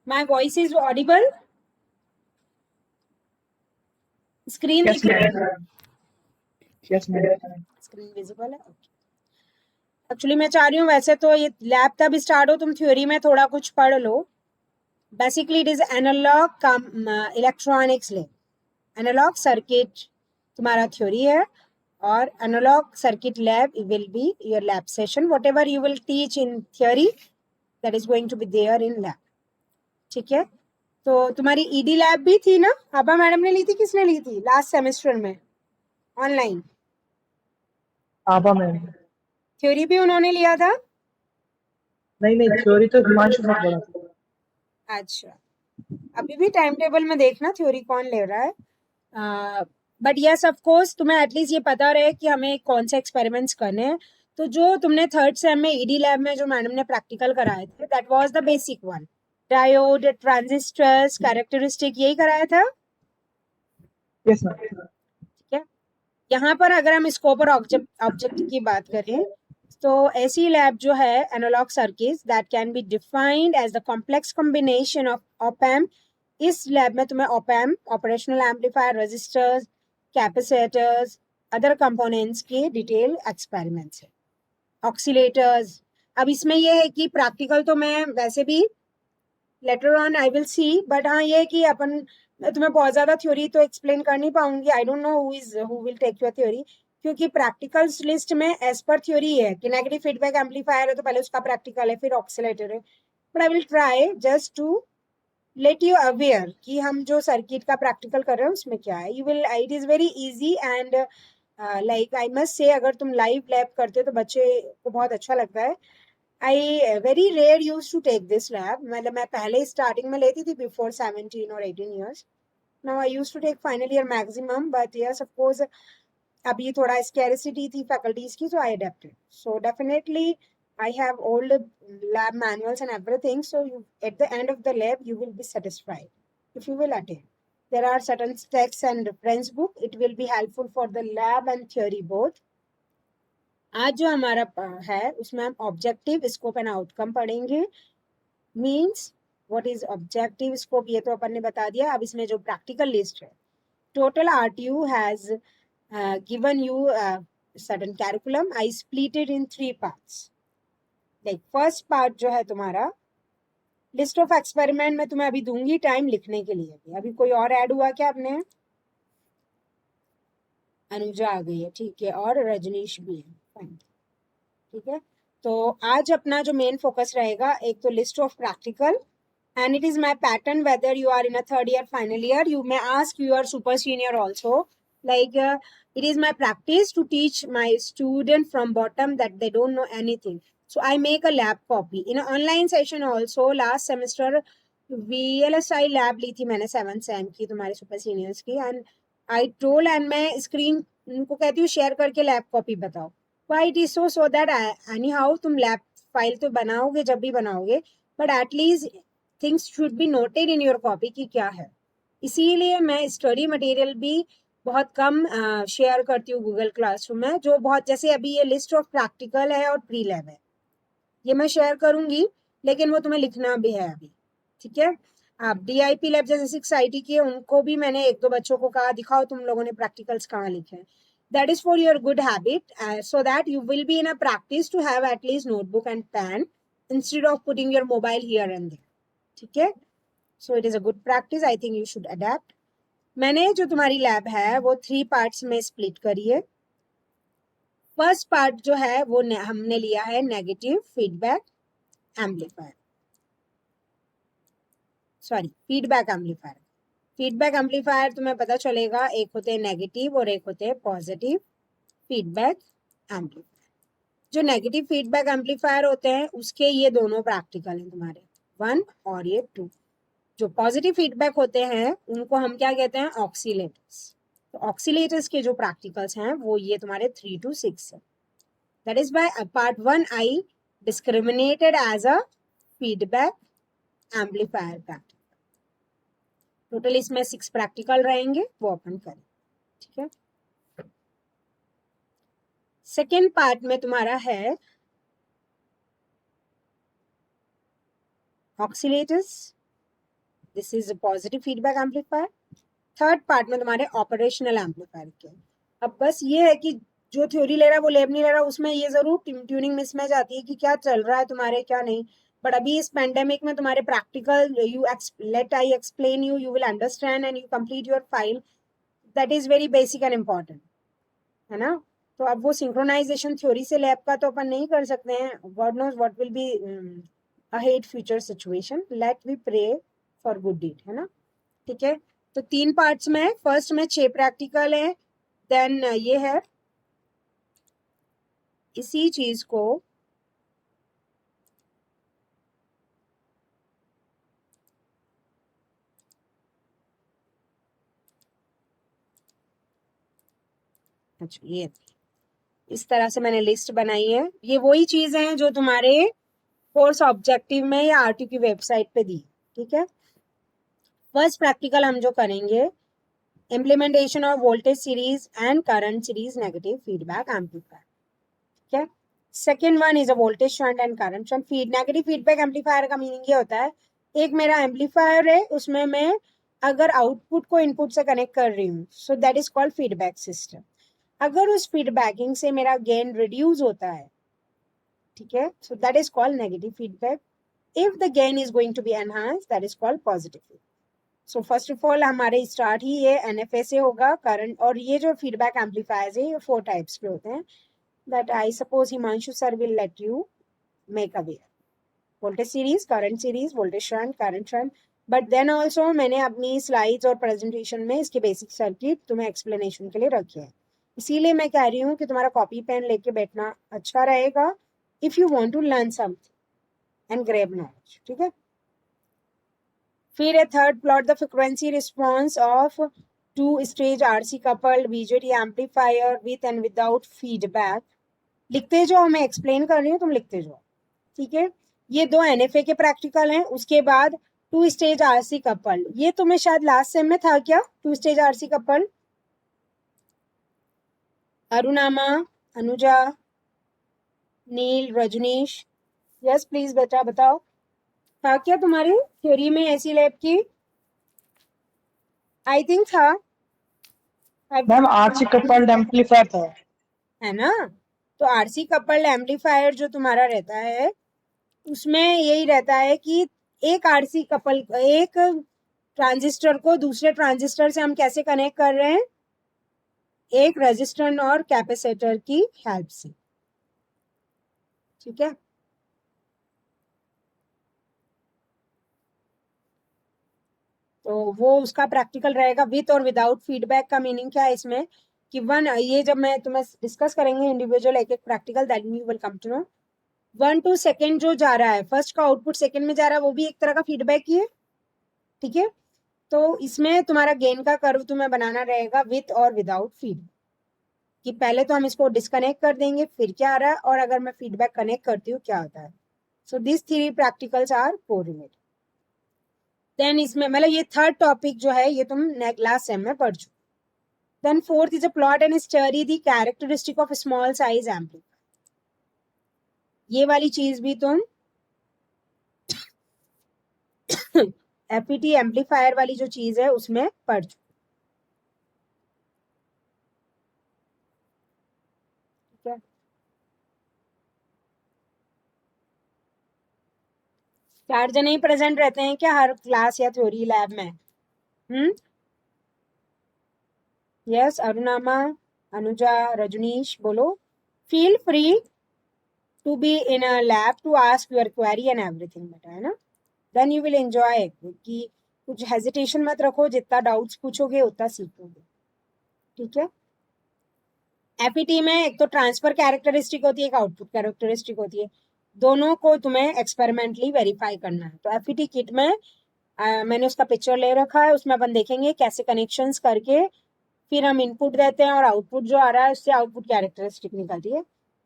My voice is audible? Screen Yes, दिख रहा है? ma'am. Yes, ma'am. Screen visible है? एक्चुअली मैं चाह रही हूँ वैसे तो ये लैब तब स्टार्ट हो तुम थ्योरी में थोड़ा कुछ पढ़ लो. Basically it is analog cum electronics lab. Analog circuit तुम्हारा थ्योरी है और analog circuit lab will be your lab session. Whatever you will teach in theory that is going to be there in lab. ठीक है. तो तुम्हारी ED lab भी थी ना? आबा मैडम ने ली थी, किसने ली थी लास्ट सेमेस्टर में ऑनलाइन? आभा मैम. थ्योरी भी उन्होंने लिया था? नहीं, थ्योरी तो हिमांशु सर बोला था. अच्छा, अभी भी टाइम टेबल में देखना थ्योरी कौन ले रहा है. बट यस ऑफ कोर्स तुम्हें एटलीस्ट ये पता रहे कि हमें कौन से एक्सपेरिमेंट्स करने हैं. तो जो तुमने थर्ड सेम में ईडी लैब में जो मैडम ने प्रैक्टिकल कराए थे that was the basic one. Diode, transistors, characteristic, यही कराया था. Yes ma'am. ठीक है. यहाँ पर अगर हम स्कोप और ऑब्जेक्ट की बात करें तो ऐसी लैब जो है analog circuits that can be defined as the complex combination of op amp. इस लैब में तुम्हें op amp, operational amplifier, resistors, capacitors, other components के डिटेल एक्सपेरिमेंट्स है. ऑक्सीलेटर्स. अब इसमें यह है कि प्रैक्टिकल तो मैं वैसे भी later on I will see, but हाँ ये है कि अपन, मैं तुम्हें बहुत ज्यादा थ्योरी तो एक्सप्लेन कर नहीं पाऊंगी. I don't know who will take your theory, क्योंकि प्रैक्टिकल्स लिस्ट में एज पर थ्योरी है कि नेगेटिव फीडबैक एम्पलीफायर है तो पहले उसका प्रैक्टिकल है, फिर ऑक्सीलेटर है. But I will try just to let you aware कि हम जो सर्किट का प्रैक्टिकल कर रहे हैं उसमें क्या है. You will, it is very easy and like I must say अगर तुम लाइव लैब करते हो तो बच्चे को बहुत अच्छा लगता है. I very rare use to take this lab. मतलब मैं पहले स्टार्टिंग में लेती थी बिफोर 17 और 18 years. Now I use to take final year maximum, but yes of course अभी थोड़ा स्कैरिसिटी थी फैकल्टीज की, so I adapted. So definitely I have all the lab manuals and everything, so you, at the end of the lab you will be satisfied if you will attend. There are certain texts and reference book. It will be helpful for the lab and theory both. आज जो हमारा है उसमें हम objective, scope and outcome पढ़ेंगे. Means what is objective, scope ये तो अपन ने बता दिया. अब इसमें जो प्रैक्टिकल लिस्ट है, total RTU has given you a certain curriculum. I split it in 3 parts. Like first part जो है तुम्हारा लिस्ट ऑफ एक्सपेरिमेंट, मैं तुम्हें अभी दूंगी टाइम लिखने के लिए. अभी कोई और ऐड हुआ क्या अपने? अनुजा आ गई है, ठीक है, और रजनीश भी है. फाइन, ठीक है. तो आज अपना जो मेन फोकस रहेगा, एक तो list of practical, and it is my pattern whether you are in a third year final year, you may ask your super senior also, like it is my practice to teach my student from bottom that they don't know anything, so I make a lab copy in an online session also. Last semester VLSI lab ली थी मैंने 7th sem की तुम्हारे super seniors की, and I told, and मैं screen उनको कहती हूँ share करके लैब कॉपी बताओ. why it is so that anyhow तुम लैब फाइल तो बनाओगे जब भी बनाओगे, but at least things should be noted in your copy कि क्या है. इसीलिए मैं स्टडी मटेरियल भी बहुत कम शेयर करती हूँ गूगल क्लासरूम में. जो बहुत, जैसे अभी ये लिस्ट ऑफ प्रैक्टिकल है और प्री लैब है, ये मैं शेयर करूंगी, लेकिन वो तुम्हें लिखना भी है अभी. ठीक है. आप DIP लैब जैसे 6 IT की है, उनको भी मैंने एक दो बच्चों को कहा दिखाओ तुम लोगों ने प्रैक्टिकल्स कहाँ लिखे हैं. That is for your good habit, so that you will be in a practice to have at least notebook and pen instead of putting your mobile here and there. ठीक है. So it is a good practice, I think you should adapt. मैंने जो तुम्हारी lab है वो 3 parts में split करी है. फर्स्ट पार्ट जो है वो हमने लिया है negative feedback amplifier, sorry feedback amplifier. Feedback amplifier तुम्हें पता चलेगा, एक होते हैं नेगेटिव और एक होते हैं पॉजिटिव फीडबैक एम्पलीफायर. जो नेगेटिव फीडबैक एम्पलीफायर होते हैं उसके ये दोनों प्रैक्टिकल हैं तुम्हारे, 1 और ये 2. जो पॉजिटिव फीडबैक होते हैं उनको हम क्या कहते हैं? ऑक्सीलेटर्स. तो ऑक्सीलेटर्स के जो प्रैक्टिकल्स हैं वो ये तुम्हारे 3 to 6 है. That is by part 1 I discriminated as a feedback amplifier practical. Total इसमें 6 प्रैक्टिकल रहेंगे, वो अपन करें. ठीक है. सेकेंड पार्ट में तुम्हारा है oscillators, this is positive feedback amplifier. Third part में तुम्हारे ऑपरेशनल एम्पलीफायर के। अब बस ये है कि जो थ्योरी ले रहा है वो लैब नहीं ले रहा, उसमें ये जरूर ट्यूनिंग मिसमैच आती है कि क्या चल रहा है तुम्हारे क्या नहीं। बट अभी इस पेंडेमिक में तुम्हारे practical you let I explain you, you will understand and you complete your file, that is very basic and important, है ना। तो अब वो सिंक्रोनाइजेशन थ्योरी से लैब का तो अपन नहीं कर सकते हैं, God knows what will be ahead future situation, let we pray for good deed, है ना। ठीक है, तो 3 पार्ट्स में, फर्स्ट में 6 प्रैक्टिकल है, देन ये है इसी चीज को अच्छा ये इस तरह से मैंने लिस्ट बनाई है। ये वही चीजें हैं जो तुम्हारे कोर्स ऑब्जेक्टिव में या आरटी की वेबसाइट पे दी, ठीक है। फर्स्ट प्रैक्टिकल हम जो करेंगे, implementation of voltage series and current series negative feedback amplifier, ठीक है। Second one is a voltage shunt and current shunt. Negative feedback amplifier का मीनिंग ये होता है, एक मेरा एम्पलीफायर है, उसमें मैं अगर आउटपुट को इनपुट से कनेक्ट कर रही हूँ, सो that is called feedback system. अगर उस फीडबैकिंग से मेरा गेन रिड्यूस होता है, ठीक है, so that is called negative feedback. If the gain is going to be enhance, that is called positive feedback. So first of all हमारे स्टार्ट ही ये एनएफए से होगा, करंट। और ये जो फीडबैक एम्पलीफायर्स है ये 4 टाइप्स के होते हैं, that I suppose Himanshu sir will let you make aware. Voltage series, current series, voltage shunt, current shunt. But then also मैंने अपनी स्लाइड्स और प्रेजेंटेशन में इसके बेसिक सर्किट तुम्हें एक्सप्लेनेशन के लिए रखे हैं, इसीलिए मैं कह रही हूँ कि तुम्हारा कॉपी पेन लेके बैठना अच्छा रहेगा if you want to learn something and grab knowledge, ठीक है। फिर है third, plot the frequency response of 2 stage RC coupled BJT amplifier with and without feedback. लिखते जाओ, मैं एक्सप्लेन कर रही हूँ, तुम लिखते जाओ, ठीक है। ये 2 एनएफए के प्रैक्टिकल हैं। उसके बाद 2 स्टेज आरसी कपल्ड, ये तुम्हें शायद लास्ट सेम में था क्या, 2 stage RC coupled. Arunama, Anuja, Neel, Rajnish, yes please बेटा बताओ, था क्या तुम्हारी थ्योरी में ऐसी लैब की? आई थिंक था। मैम आरसी कपल्ड एम्पलीफायर था, है ना। तो आरसी कपल्ड एम्पलीफायर जो तुम्हारा रहता है, उसमें यही रहता है कि एक आरसी कपल, एक ट्रांजिस्टर को दूसरे ट्रांजिस्टर से हम कैसे कनेक्ट कर रहे हैं, एक रेजिस्टर और कैपेसिटर की हेल्प से, ठीक है। तो वो उसका प्रैक्टिकल रहेगा विथ और विदाउट फीडबैक। का मीनिंग क्या है इसमें कि वन, ये जब मैं तुम्हें डिस्कस करेंगे इंडिविजुअल एक एक practical, that you will come to know. 1 to second जो जा रहा है, फर्स्ट का आउटपुट सेकेंड में जा रहा है, वो भी एक तरह का फीडबैक ही है, ठीक है। तो इसमें तुम्हारा गेन का कर्व तुम्हें बनाना रहेगा विथ और विदाउट फीडबैक, कि पहले तो हम इसको डिस्कनेक्ट कर देंगे, फिर क्या आ रहा है, और अगर मैं फीडबैक कनेक्ट करती हूँ क्या होता है। So this 3 practicals are correlated. Then इसमें मतलब ये थर्ड टॉपिक जो है ये तुम लास्ट सेम में पढ़ चुके। Then fourth is a plot and study the characteristic of small size amplifier. ये वाली चीज भी तुम एफईटी एम्पलीफायर वाली जो चीज है उसमें पढ़ चुके, ठीक है। चार जने ही प्रेजेंट रहते हैं क्या हर क्लास या थ्योरी लैब में? यस, अरुणामा, अनुजा, रजनीश बोलो। Feel free to be in a lab to ask your query and everything, बेटा, है ना। देन यू विल एंजॉय, कि कुछ हेजिटेशन मत रखो, जितना डाउट्स पूछोगे उतना सीखोगे, ठीक है। एफईटी में एक तो ट्रांसफर कैरेक्टरिस्टिक होती है, एक आउटपुट कैरेक्टरिस्टिक होती है, दोनों को तुम्हें एक्सपेरिमेंटली वेरीफाई करना है। तो एफईटी किट में मैंने उसका पिक्चर ले रखा है, उसमें अपन देखेंगे कैसे कनेक्शंस करके फिर हम इनपुट देते हैं और आउटपुट जो आ रहा है उससे आउटपुट कैरेक्टरिस्टिक निकलती है,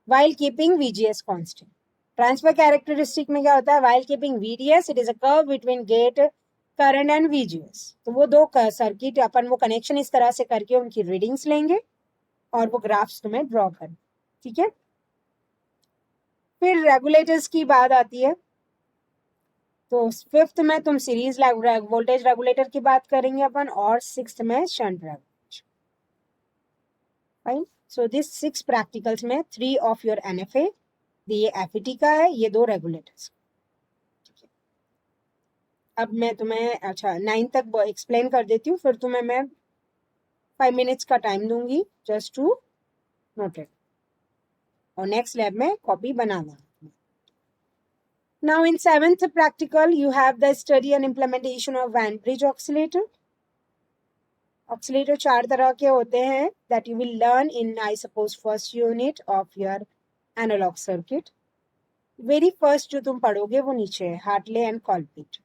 while keeping VGS constant. Transfer characteristic में क्या होता है, while keeping VDS, it is a curve between gate current and VGS. तो वो 2 सर्किट अपन वो कनेक्शन इस तरह से करके उनकी रीडिंग्स लेंगे और वो ग्राफ्स तुम्हें ड्रॉ करना, ठीक है। फिर रेगुलेटर्स की बात आती है। तो फिफ्थ में तुम सीरीज वोल्टेज रेगुलेटर की बात करेंगे अपन, और सिक्स्थ में shunt regulator. Fine. So this 6 practicals में 3 ऑफ योर NFA, ये FET का है, ये 2 रेगुलेटर्स। अब मैं तुम्हें अच्छा 9 तक एक्सप्लेन कर देती हूँ, फिर तुम्हें मैं 5 मिनट्स का टाइम दूंगी जस्ट टू नोट इट, और नेक्स्ट लैब में copy banana. Now in 7th practical you have the study and implementation of Van Bridge oscillator. Oscillator 4 तरह के होते हैं that you will learn in I suppose first unit of your analog circuit. Very first जो तुम पढ़ोगे वो नीचे है, Hartley and Colpit.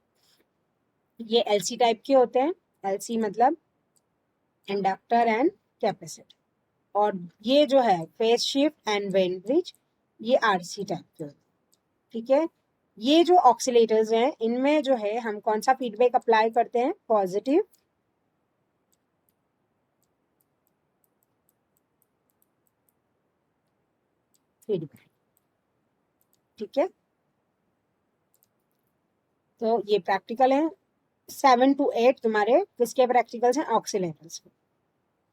ये LC टाइप के होते हैं, LC मतलब इंडक्टर एंड कैपेसिटर, और ये जो है phase shift and Wien bridge, ये RC टाइप के होते हैं। ठीक है, ये जो ऑक्सीलेटर्स हैं इनमें जो है हम कौन सा फीडबैक अप्लाई करते हैं, पॉजिटिव फीडबैक। ठीक है, तो ये प्रैक्टिकल है। 7 to 8 तुम्हारे किसके प्रैक्टिकल्स हैं, ऑक्सीलेटर्स के।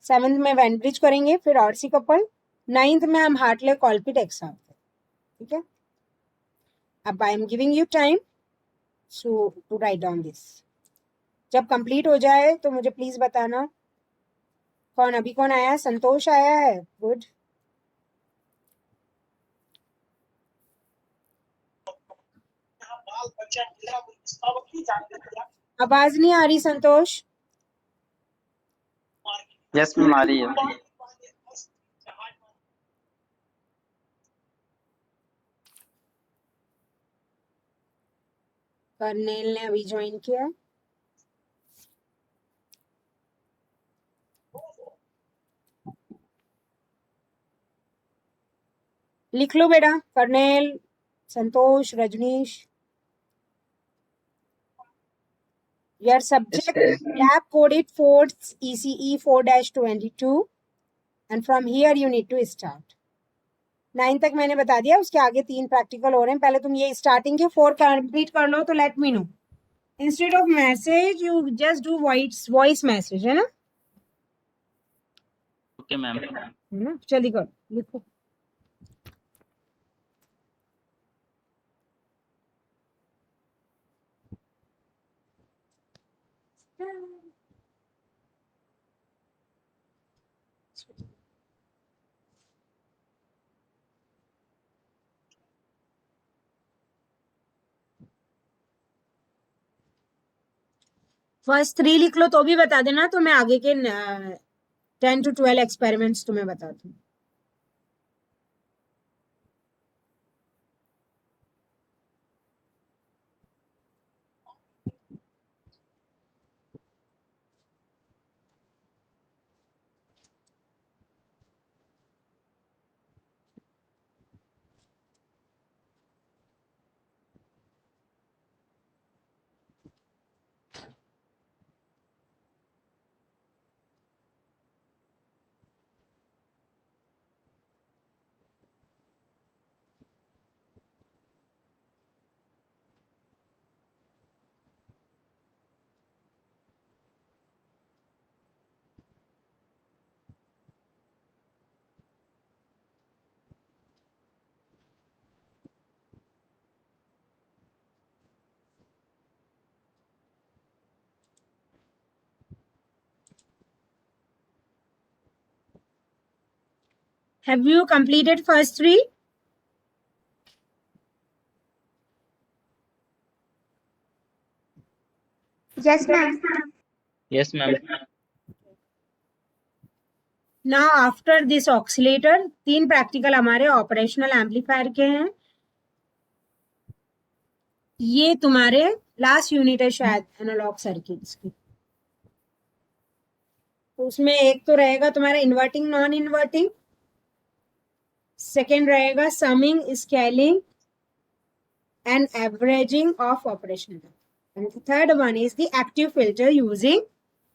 7th में वैन ब्रिज करेंगे, फिर RC कपल। 9th में हम हार्टले कॉल्पिट एक्साम। ठीक है, अब I am giving you time so to write down this. जब कंप्लीट हो जाए तो मुझे प्लीज बताना कौन अभी कौन आया है। संतोष आया है, गुड। आवाज नहीं आ रही संतोष। यस मैम, आ रही है। कर्नेल ने अभी ज्वाइन किया। लिख लो बेटा, Karnail, Santosh, Rajnish. Your subject lab coded for ECE 4-22 and from here you need to start. 9 तक मैंने बता दिया, उसके आगे 3 प्रैक्टिकल हो रहे हैं। पहले तुम ये स्टार्टिंग के 4 कंप्लीट कर लो तो late me no. Instead of message you just do voice message, है ना? Okay ma'am. है ना, जल्दी करो, लिखो। फर्स्ट 3 लिख लो तो भी बता देना, तो मैं आगे के 10 to 12 एक्सपेरिमेंट्स तुम्हें बता दूं। Have you completed first 3? Yes, ma'am. Yes ma'am. Now after this oscillator 3 practical हमारे ऑपरेशनल एम्पलीफायर के हैं। ये तुम्हारे लास्ट यूनिट है शायद एनालॉग सर्किट्स की। तो उसमें एक तो रहेगा तुम्हारा इन्वर्टिंग नॉन इन्वर्टिंग, सेकेंड रहेगा summing, scaling and averaging of operational, and the third one is the active filter using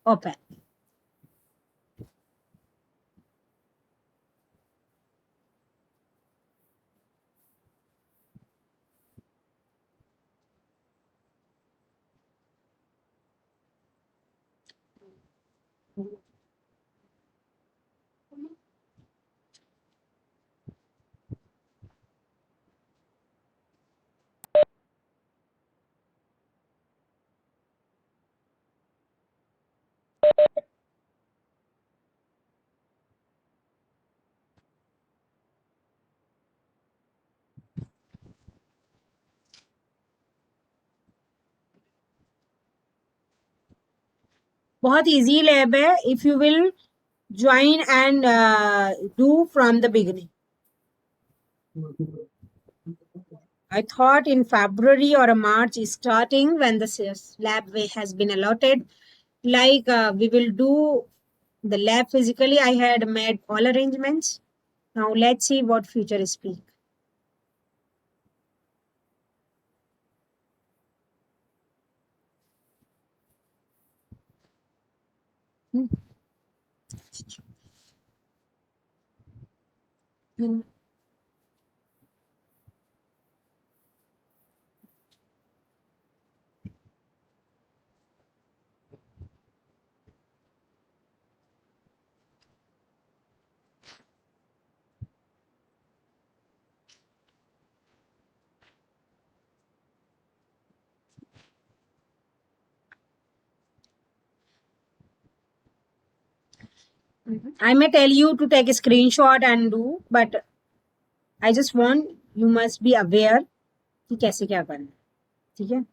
op-amp. बहुत easy lab है if you will join and do from the beginning. I thought in February or a March is starting when the lab has been allotted. Like we will do the lab physically. I had made all arrangements. Now let's see what future speak. I may tell you to take a screenshot and do, but I just want you must be aware कि कैसे क्या करना है, ठीक है?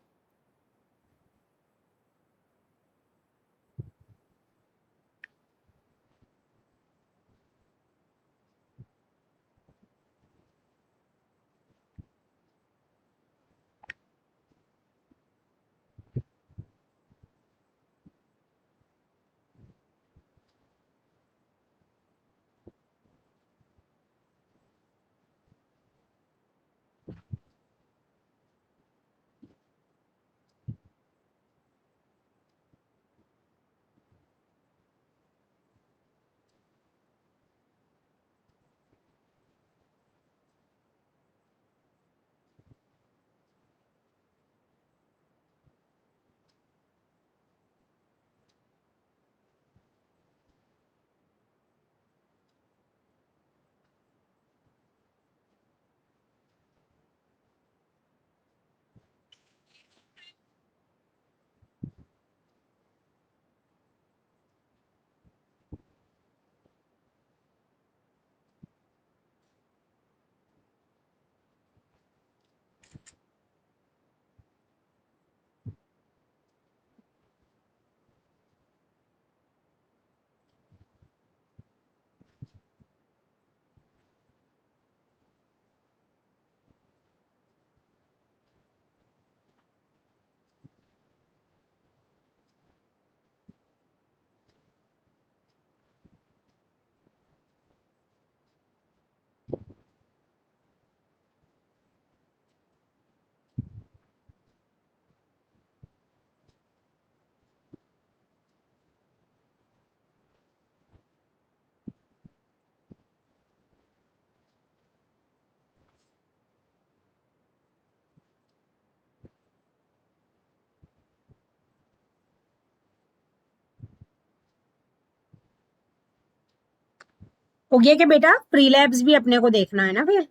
हो गया क्या बेटा? प्री लैब्स भी अपने को देखना है ना फिर.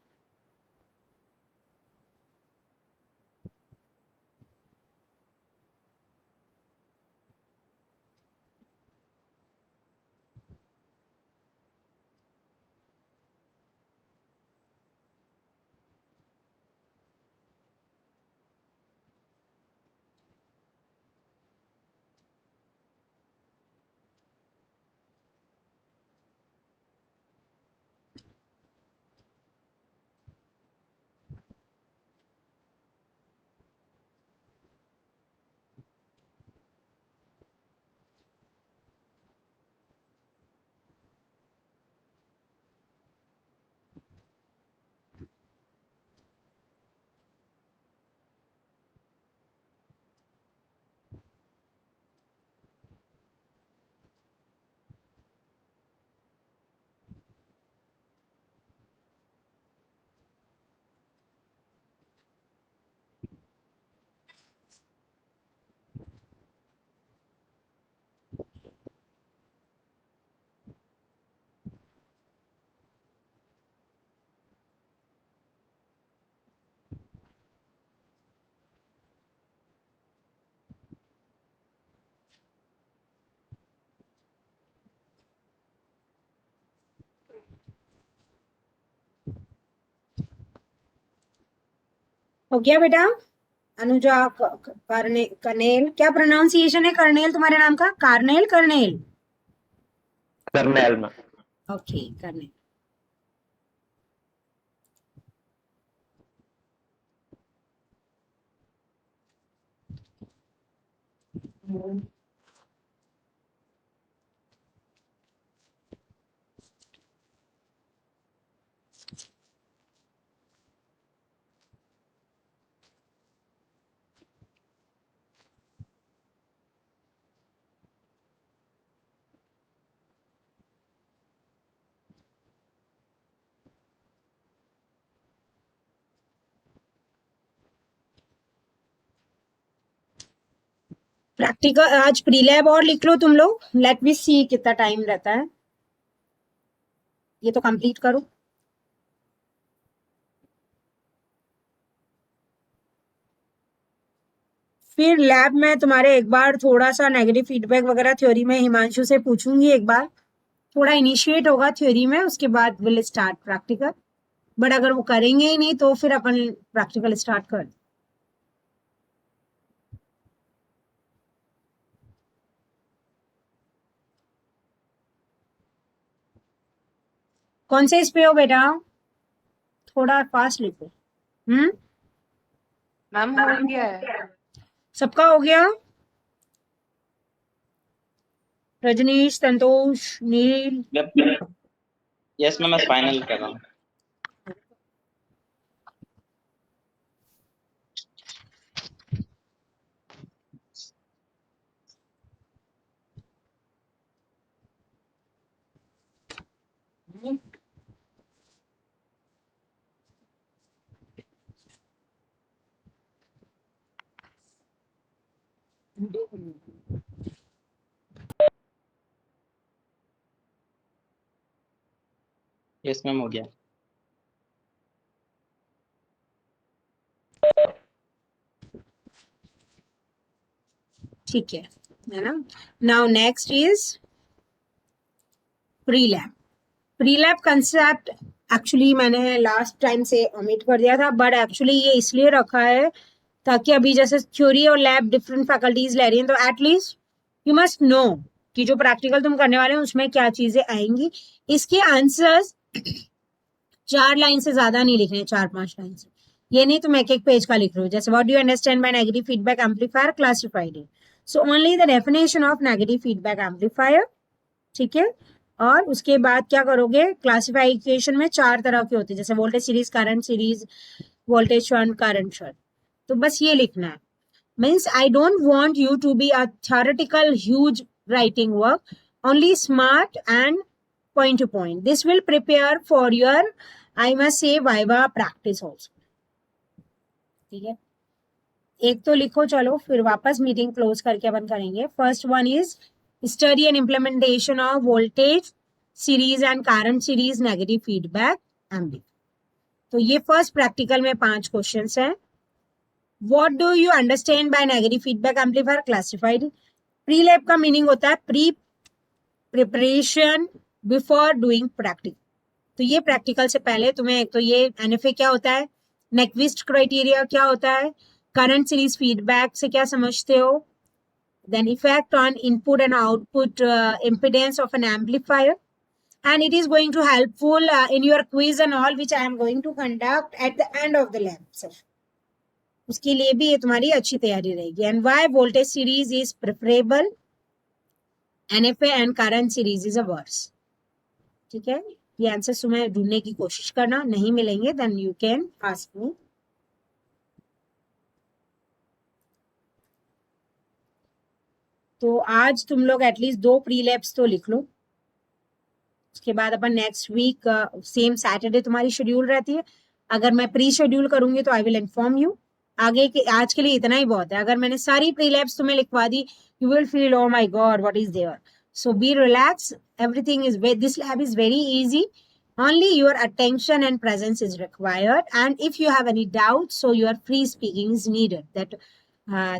हो गया बेटा? अनुजा कर्नेल, क्या प्रोनाउंसिएशन है कर्नेल तुम्हारे नाम का? Cornell, kernel? कर्नेल में। Okay, kernel. प्रैक्टिकल आज प्री लैब और लिख लो तुम लोग। लेट मी सी कितना टाइम रहता है। ये तो कंप्लीट करो। फिर लैब में तुम्हारे एक बार थोड़ा सा नेगेटिव फीडबैक वगैरह थ्योरी में हिमांशु से पूछूंगी एक बार। थोड़ा इनिशिएट होगा थ्योरी में, उसके बाद विल स्टार्ट प्रैक्टिकल। बट अगर वो करेंगे ही नहीं तो फिर अपन प्रैक्टिकल स्टार्ट कर। कौन से इस पे हो बेटा? थोड़ा फास्ट लिखो। मैम हो गया है। सबका हो गया? रजनीश, संतोष, नील? यस मैम, मैं फाइनल कर रहा हूँ। यस मैम, हो गया। ठीक है ना? Now next is pre lab. Pre lab concept actually मैंने लास्ट टाइम से ओमिट कर दिया था, बट एक्चुअली ये इसलिए रखा है ताकि अभी जैसे थ्योरी और लैब डिफरेंट फैकल्टीज ले रही हैं, तो एटलीस्ट यू मस्ट नो कि जो प्रैक्टिकल तुम करने वाले हैं उसमें क्या चीजें आएंगी। इसके आंसर्स 4 लाइन से ज्यादा नहीं लिखने, 4-5 लाइन से। ये नहीं तुम एक पेज का लिख रहे हो। जैसे what do you understand by negative feedback amplifier, classified it. So only the definition of negative feedback amplifier, ठीक है? और उसके बाद क्या करोगे, क्लासिफिकेशन में 4 तरह के होते हैं, जैसे voltage series, current series, voltage shunt, current shunt. तो बस ये लिखना है। Means I don't want you to be a theoretical huge writing work, only smart and point to point. This will prepare for your, I must say, viva practice also. ठीक है? एक तो लिखो, चलो फिर वापस मीटिंग क्लोज करके अपन करेंगे। First one is study and implementation of voltage series and current series negative feedback amplifier। तो ये फर्स्ट प्रैक्टिकल में 5 क्वेश्चंस हैं। What do you understand by negative feedback amplifier, classified. Pre lab का meaning होता है pre preparation before doing practical. तो ये practical से पहले तुम्हें एक तो ये एनएफए क्या होता है, नेक्विस्ट क्राइटेरिया क्या होता है, करंट सीरीज फीडबैक से क्या समझते हो, then effect on input and output impedance of an amplifier, and it is going to helpful in your quiz and all, which I am going to conduct at the end of the lab session। उसके लिए भी ये तुम्हारी अच्छी तैयारी रहेगी। And why voltage series is preferable, NFA and current series is a worse. ठीक है? ये आंसर तुम्हें ढूंढने की कोशिश करना, नहीं मिलेंगे then you can ask me. तो आज तुम लोग एटलीस्ट 2 प्री लैब्स तो लिख लो। उसके बाद अपन नेक्स्ट वीक सेम सैटरडे तुम्हारी शेड्यूल रहती है। अगर मैं प्री शेड्यूल करूंगी तो आई विल इन्फॉर्म यू। आगे के आज के लिए इतना ही बहुत है। अगर मैंने सारी प्री लैब्स तुम्हें लिखवा दी, you will feel oh my god what is there. So be relax, everything is, this lab is very easy, only your attention and presence is required, and if you have any doubts, so your free speaking is needed, that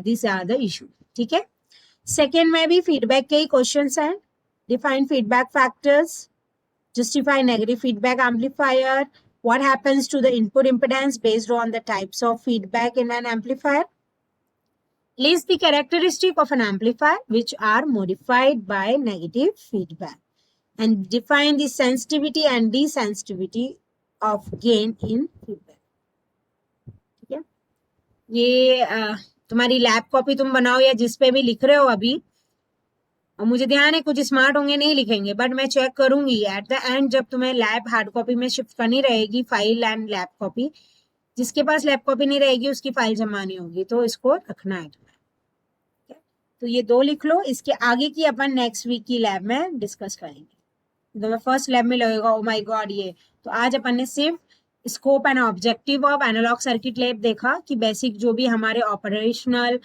these are the issue। ठीक है? Second में भी feedback के ही questions हैं। Define feedback factors, justify negative feedback amplifier, What happens to the input impedance based on the types of feedback in an amplifier? List the characteristic of an amplifier which are modified by negative feedback and define the sensitivity and desensitivity of gain in feedback. ठीक है, ये तुम्हारी lab copy तुम बनाओ या जिस पे भी लिख रहे हो अभी, और मुझे ध्यान है कुछ स्मार्ट होंगे नहीं लिखेंगे, बट मैं चेक करूंगी एट द एंड जब तुम्हें लैब हार्ड कॉपी में शिफ्ट करनी रहेगी, फाइल एंड लैब कॉपी, जिसके पास लैब कॉपी नहीं रहेगी उसकी फाइल जमा नहीं होगी, तो इसको रखना है तुम्हें। तो ये 2 लिख लो, इसके आगे की अपन नेक्स्ट वीक की लैब में डिस्कस करेंगे। तो मैं फर्स्ट लैब में लगेगा ओ माय गॉड ये, तो आज अपन ने सिर्फ scope and objective of analog circuit lab देखा कि बेसिक जो भी हमारे ऑपरेशनल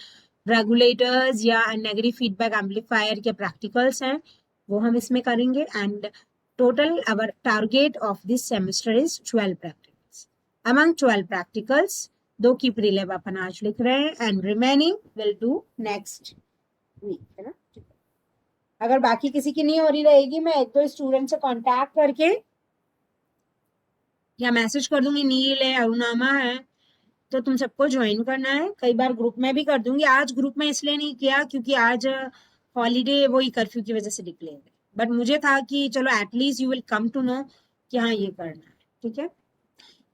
रेगुलेटर्स या नेगेटिव फीडबैक एम्पलीफायर के प्रैक्टिकल्स हैं वो हम इसमें करेंगे। And total our target of this semester is 12 practicals. Among 12 practicals 2 की प्रीलैब अपन आज लिख रहे हैं and remaining will do next week, है ना। अगर बाकी किसी की नहीं हो रही रहेगी, मैं 1-2 स्टूडेंट से कांटेक्ट करके या मैसेज कर दूंगी, नील है, अरुणामा है, तो तुम सबको ज्वाइन करना है। कई बार ग्रुप में भी कर दूंगी, आज ग्रुप में इसलिए नहीं किया क्योंकि आज हॉलीडे वही कर्फ्यू की वजह से डिक्लेयर है, बट मुझे था कि चलो at least you will come to know कि हाँ ये करना है, ठीक है।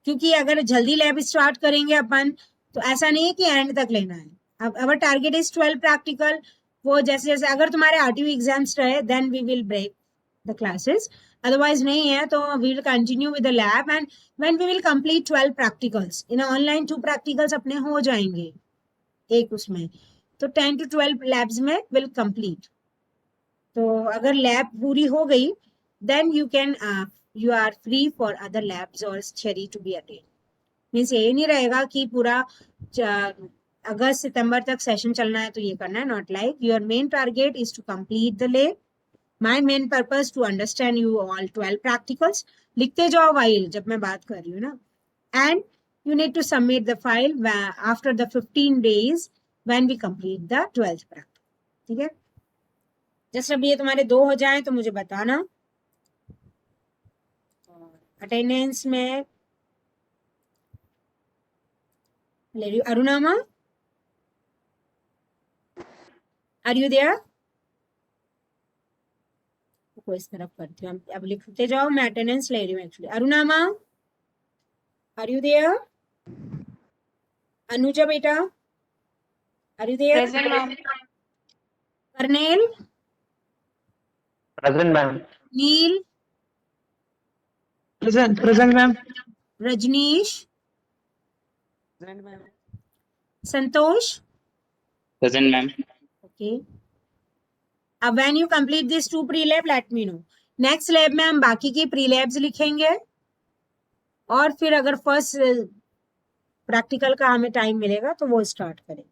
क्योंकि अगर जल्दी लैब स्टार्ट करेंगे अपन तो ऐसा नहीं है कि एंड तक लेना है। अब अवर टारगेट इज 12 प्रैक्टिकल, वो जैसे जैसे अगर तुम्हारे आरटीयू एग्जाम्स रहे then we will break the classes, otherwise नहीं है तो we will continue with the lab and when we will complete 12 practicals in online 2 practicals अपने हो जाएंगे एक उसमें, तो 10 to 12 लैब्स में विल कंप्लीट। तो अगर लैब पूरी हो गई then you can you are free for other labs or theory to be attained. Means ये नहीं रहेगा कि पूरा अगस्त सितंबर तक सेशन चलना है तो ये करना है, not like your main target is to complete the lab, my main purpose to understand you all 12 practicals. लिखते जाओ वाइल जब मैं बात कर रही हूँ ना, and you need to submit the file after the 15 days when we complete the 12th practice, ठीक है। जस्ट अब ये तुम्हारे 2 हो जाए तो मुझे बताना। अटेंडेंस में ले रही हूँ, अरुणामा आर यू देयर? को इस तरफ करती हूँ, अब लिखते जाओ, मैं अटेंडेंस ले रही हूँ actually. Arunama are you there? Anuja बेटा are you there? Present, ma'am. Karnail, Present, ma'am. Neel, present ma'am. Rajnish, Present ma'am. Santosh, Present, ma'am. Okay. अब when you complete this 2 pre lab let me know. Next lab में हम बाकी की प्री लैब्स लिखेंगे और फिर अगर फर्स्ट प्रैक्टिकल का हमें टाइम मिलेगा तो वो स्टार्ट करेंगे।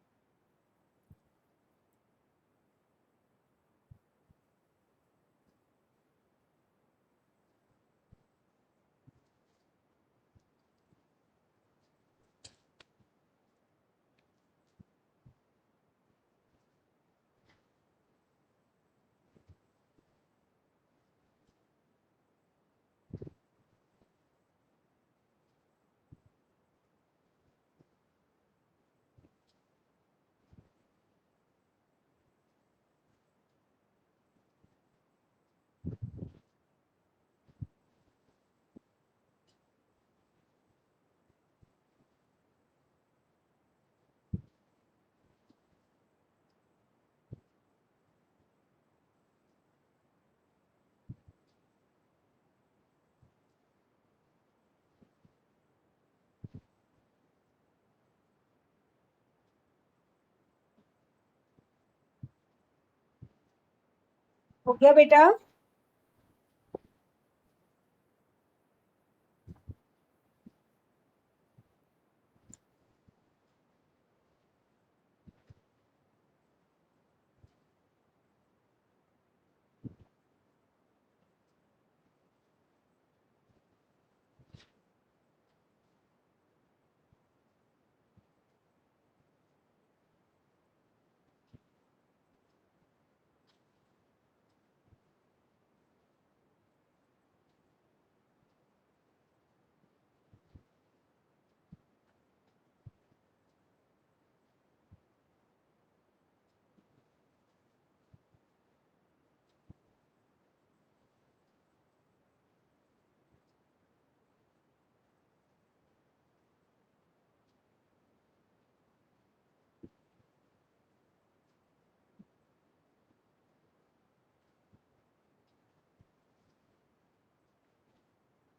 हो गया बेटा?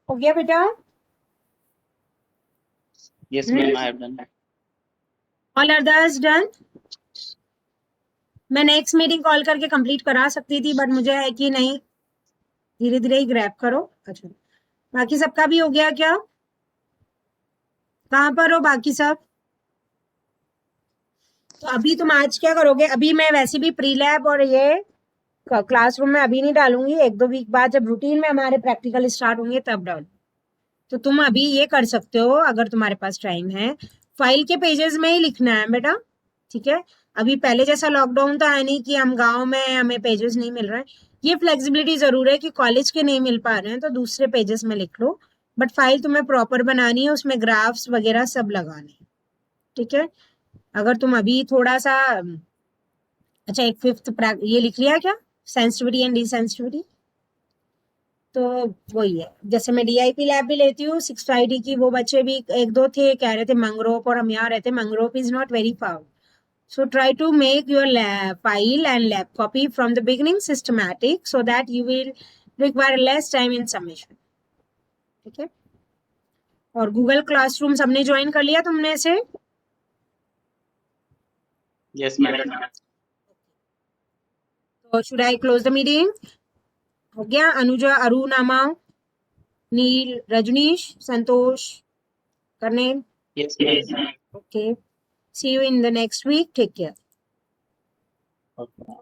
हो गया बेटा? Yes, ma'am, I have done. All others done? मैं नेक्स्ट मीटिंग कॉल करके कंप्लीट करा सकती थी, बट मुझे है कि नहीं, धीरे धीरे ही ग्रैब करो। अच्छा, बाकी सबका भी हो गया क्या? कहाँ पर हो बाकी सब? तो अभी तुम आज क्या करोगे? अभी मैं वैसे भी प्री लैब और ये क्लासरूम में अभी नहीं डालूंगी, 1-2 वीक बाद जब रूटीन में हमारे प्रैक्टिकल स्टार्ट होंगे तब डाल। तो तुम अभी ये कर सकते हो, अगर तुम्हारे पास टाइम है, फाइल के पेजेस में ही लिखना है बेटा, ठीक है? अभी पहले जैसा लॉकडाउन तो है नहीं कि हम गांव में हमें पेजेस नहीं मिल रहे हैं। ये फ्लेक्सिबिलिटी जरूर है कि कॉलेज के नहीं मिल पा रहे हैं तो दूसरे पेजेस में लिख लो, बट फाइल तुम्हें प्रॉपर बनानी है, उसमें ग्राफ्स वगैरह सब लगाने हैं, ठीक है? अगर तुम अभी थोड़ा सा, अच्छा, एक 5th ये लिख लिया क्या, सेंसिटिविटी एंड डिसेंसिटिविटी? तो वही है, जैसे मैं DIP लैब भी लेती हूँ 6th ID की, वो बच्चे भी 1-2 थे, कह रहे थे मंगरोप, और हम यहाँ रहते, Mangrop is not very far, so try to make your lab file and lab copy from the beginning systematic so that you will require less time in submission, ठीक है? और गूगल क्लासरूम सबने ज्वाइन कर लिया तुमने से? Yes, ma'am. तो should I close the meeting? हो गया? अनुजा, अरुण, अमा, नील, रजनीश, संतोष, kernel? Yes, ma'am. Okay, see you in the next week, take care. Okay.